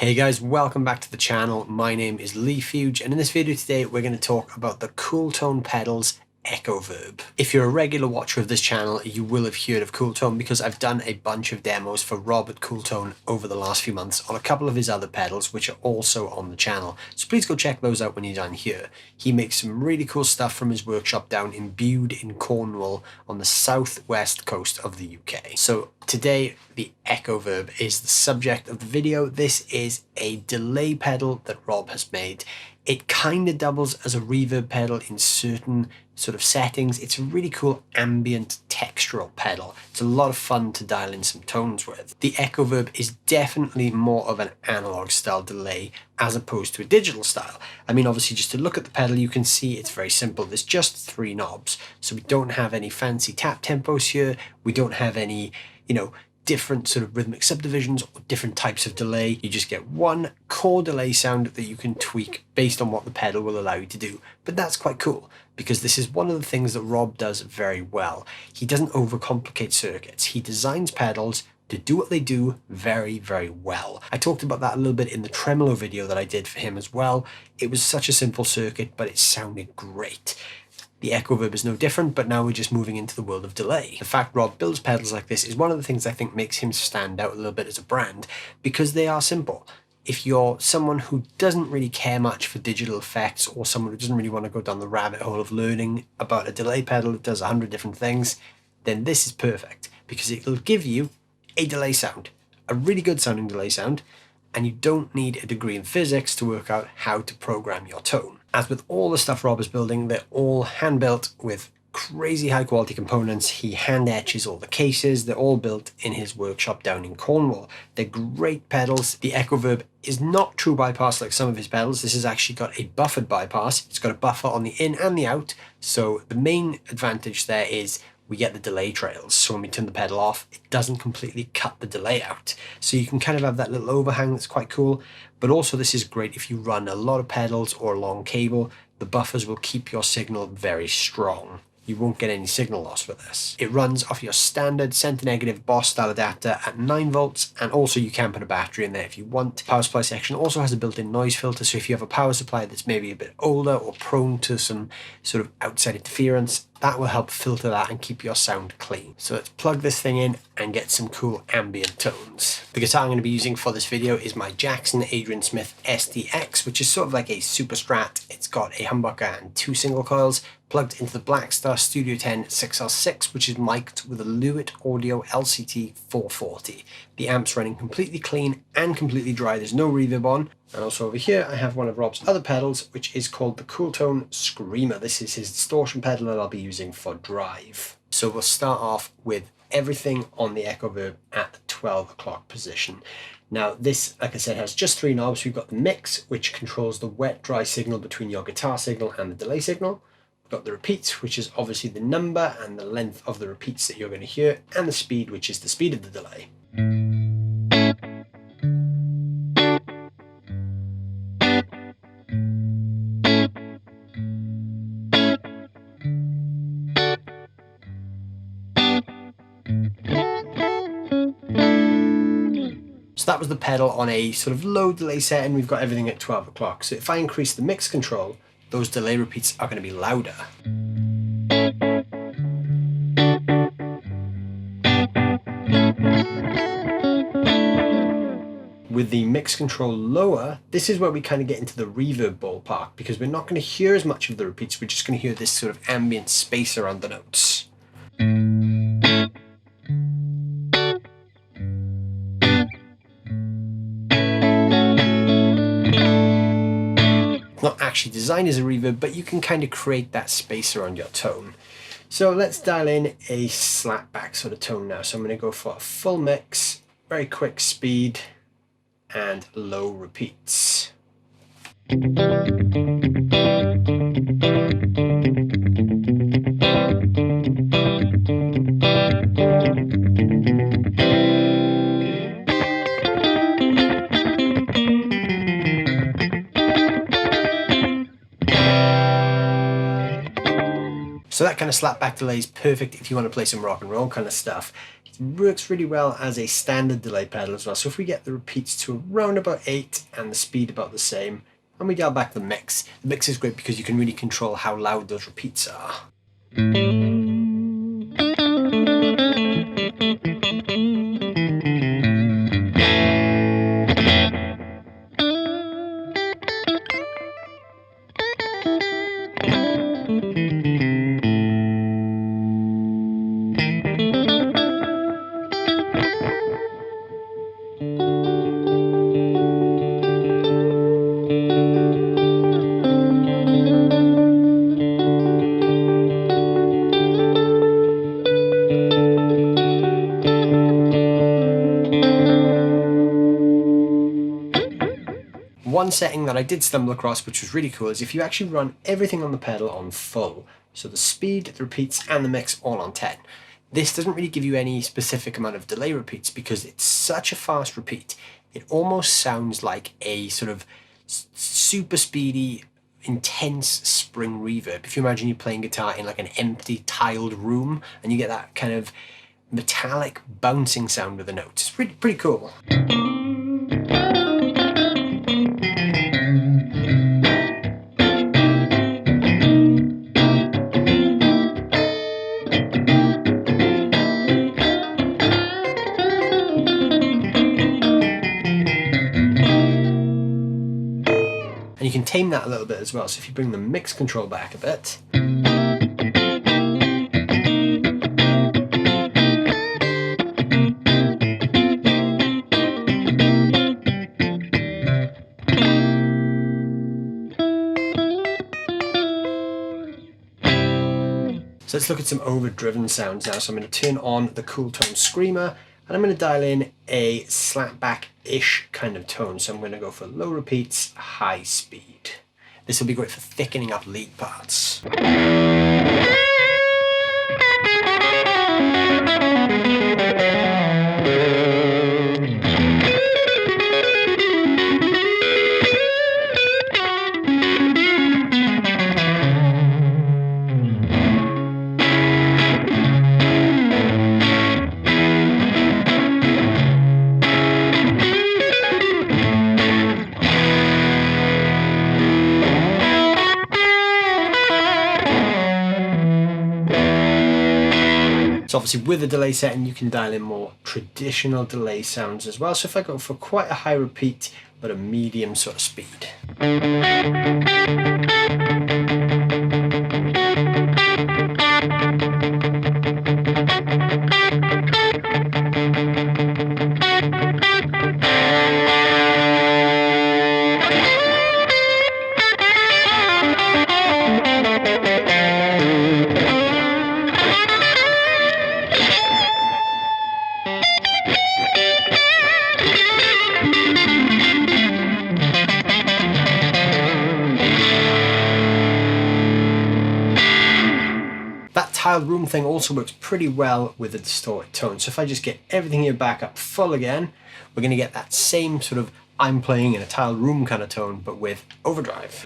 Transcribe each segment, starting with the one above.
Hey guys, welcome back to the channel. My name is Leigh Fuge, and in this video today we're going to talk about the Cooltone Pedals ECHOVERB. If you're a regular watcher of this channel, you will have heard of Cooltone because I've done a bunch of demos for Rob at Cooltone over the last few months on a couple of his other pedals which are also on the channel. So please go check those out when you're done here. He makes some really cool stuff from his workshop down in Bude in Cornwall on the southwest coast of the UK. So today the ECHOVERB is the subject of the video. This is a delay pedal that Rob has made. It kind of doubles as a reverb pedal in certain sort of settings. It's a really cool ambient textural pedal. It's a lot of fun to dial in some tones with. The ECHOVERB is definitely more of an analog style delay as opposed to a digital style. I mean, obviously just to look at the pedal, you can see it's very simple. There's just 3 knobs. So we don't have any fancy tap tempos here. We don't have any, different sort of rhythmic subdivisions or different types of delay. You just get one core delay sound that you can tweak based on what the pedal will allow you to do. But that's quite cool because this is one of the things that Rob does very well. He doesn't overcomplicate circuits. He designs pedals to do what they do very, very well. I talked about that a little bit in the Tremolo video that I did for him as well. It was such a simple circuit, but it sounded great. The ECHOVERB is no different, but now we're just moving into the world of delay. The fact Rob builds pedals like this is one of the things I think makes him stand out a little bit as a brand, because they are simple. If you're someone who doesn't really care much for digital effects, or someone who doesn't really want to go down the rabbit hole of learning about a delay pedal that does 100 different things, then this is perfect, because it'll give you a delay sound, a really good sounding delay sound, and you don't need a degree in physics to work out how to program your tone. As with all the stuff Rob is building, they're all hand-built with crazy high-quality components. He hand-etches all the cases. They're all built in his workshop down in Cornwall. They're great pedals. The ECHOVERB is not true bypass like some of his pedals. This has actually got a buffered bypass. It's got a buffer on the in and the out. So the main advantage there is we get the delay trails. So when we turn the pedal off, it doesn't completely cut the delay out. So you can kind of have that little overhang that's quite cool. But also this is great if you run a lot of pedals or a long cable. The buffers will keep your signal very strong. You won't get any signal loss with this. It runs off your standard center negative Boss style adapter at 9 volts, and also you can put a battery in there if you want. Power supply section also has a built-in noise filter, so if you have a power supply that's maybe a bit older or prone to some sort of outside interference, that will help filter that and keep your sound clean. So let's plug this thing in and get some cool ambient tones. The guitar I'm going to be using for this video is my Jackson Adrian Smith SDX, which is sort of like a super strat. It's got a humbucker and 2 single coils plugged into the Blackstar Studio 10 6L6, which is mic'd with a Lewitt Audio LCT 440. The amp's running completely clean and completely dry. There's no reverb on. And also over here, I have one of Rob's other pedals, which is called the Cooltone Screamer. This is his distortion pedal that I'll be using for drive. So we'll start off with everything on the ECHOVERB at the 12 o'clock position. Now this, like I said, has just 3 knobs. We've got the mix, which controls the wet-dry signal between your guitar signal and the delay signal. We've got the repeats, which is obviously the number and the length of the repeats that you're going to hear, and the speed, which is the speed of the delay. So that was the pedal on a sort of low delay set, and we've got everything at 12 o'clock. So if I increase the mix control, those delay repeats are going to be louder. With the mix control lower, this is where we kind of get into the reverb ballpark, because we're not going to hear as much of the repeats. We're just going to hear this sort of ambient space around the notes. Not actually designed as a reverb, but you can kind of create that space around your tone. So let's dial in a slapback sort of tone now. So I'm going to go for a full mix, very quick speed, and low repeats. So that kind of slapback delay is perfect if you want to play some rock and roll kind of stuff. It works really well as a standard delay pedal as well. So if we get the repeats to around about 8 and the speed about the same, and we dial back the mix is great because you can really control how loud those repeats are. One setting that I did stumble across, which was really cool, is if you actually run everything on the pedal on full, so the speed, the repeats, and the mix all on 10. This doesn't really give you any specific amount of delay repeats because it's such a fast repeat. It almost sounds like a sort of super speedy, intense spring reverb. If you imagine you're playing guitar in like an empty tiled room and you get that kind of metallic bouncing sound with the notes. It's pretty cool. And you can tame that a little bit as well. So if you bring the mix control back a bit. So let's look at some overdriven sounds now. So I'm going to turn on the Cooltone Screamer and I'm going to dial in a slapback-ish kind of tone. So I'm going to go for low repeats, high speed. This will be great for thickening up lead parts. So obviously with the delay setting you can dial in more traditional delay sounds as well. So if I go for quite a high repeat but a medium sort of speed. Tiled room thing also works pretty well with a distorted tone. So if I just get everything here back up full again, we're going to get that same sort of I'm playing in a tiled room kind of tone, but with overdrive.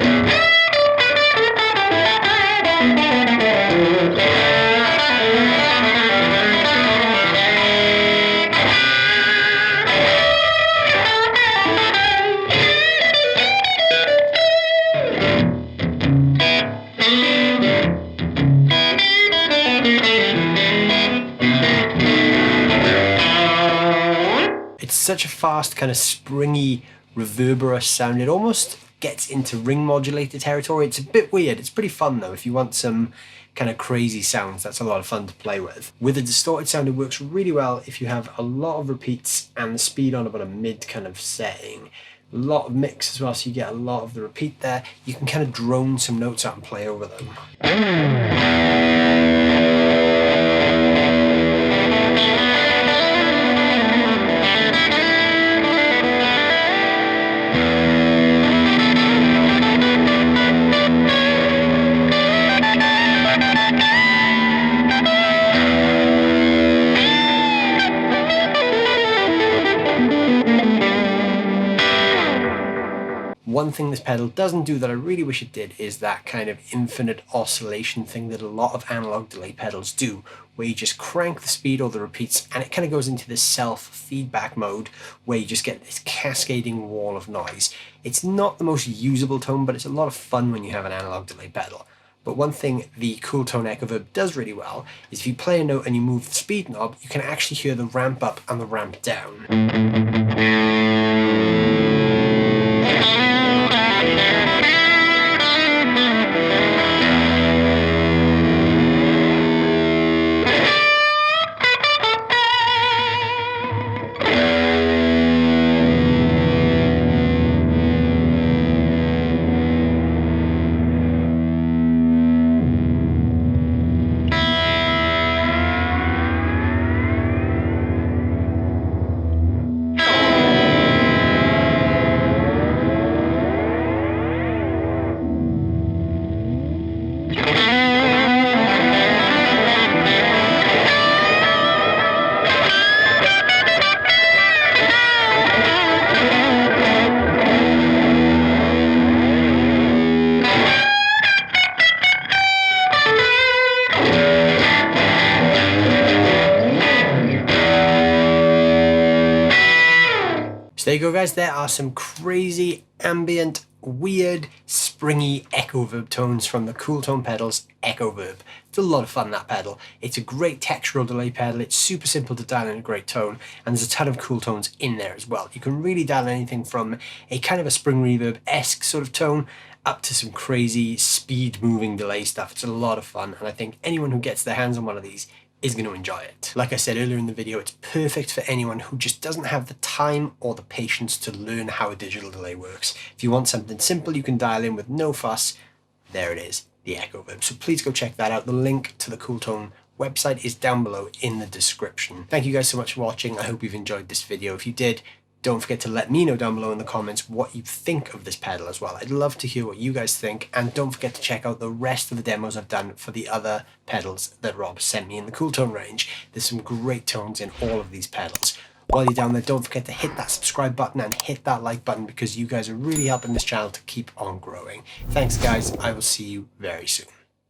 It's such a fast, kind of springy, reverberous sound. It almost gets into ring modulator territory. It's a bit weird. It's pretty fun though. If you want some kind of crazy sounds, that's a lot of fun to play with. With a distorted sound, it works really well if you have a lot of repeats and the speed on about a mid kind of setting. A lot of mix as well, so you get a lot of the repeat there. You can kind of drone some notes out and play over them. One thing this pedal doesn't do that I really wish it did is that kind of infinite oscillation thing that a lot of analog delay pedals do, where you just crank the speed or the repeats, and it kind of goes into this self-feedback mode where you just get this cascading wall of noise. It's not the most usable tone, but it's a lot of fun when you have an analog delay pedal. But one thing the Cooltone Echoverb does really well is if you play a note and you move the speed knob, you can actually hear the ramp up and the ramp down. There you go, guys. There are some crazy, ambient, weird, springy Echoverb tones from the Cooltone Pedals Echoverb. It's a lot of fun, that pedal. It's a great textural delay pedal. It's super simple to dial in a great tone, and there's a ton of cool tones in there as well. You can really dial anything from a kind of a spring reverb-esque sort of tone up to some crazy speed-moving delay stuff. It's a lot of fun, and I think anyone who gets their hands on one of these is going to enjoy it. Like I said earlier in the video, it's perfect for anyone who just doesn't have the time or the patience to learn how a digital delay works. If you want something simple you can dial in with no fuss, there it is, the Echoverb. So please go check that out. The link to the Cooltone website is down below in the description. Thank you guys so much for watching. I hope you've enjoyed this video. If you did, don't forget to let me know down below in the comments what you think of this pedal as well. I'd love to hear what you guys think, and don't forget to check out the rest of the demos I've done for the other pedals that Rob sent me in the Cooltone range. There's some great tones in all of these pedals. While you're down there, don't forget to hit that subscribe button and hit that like button, because you guys are really helping this channel to keep on growing. Thanks guys, I will see you very soon.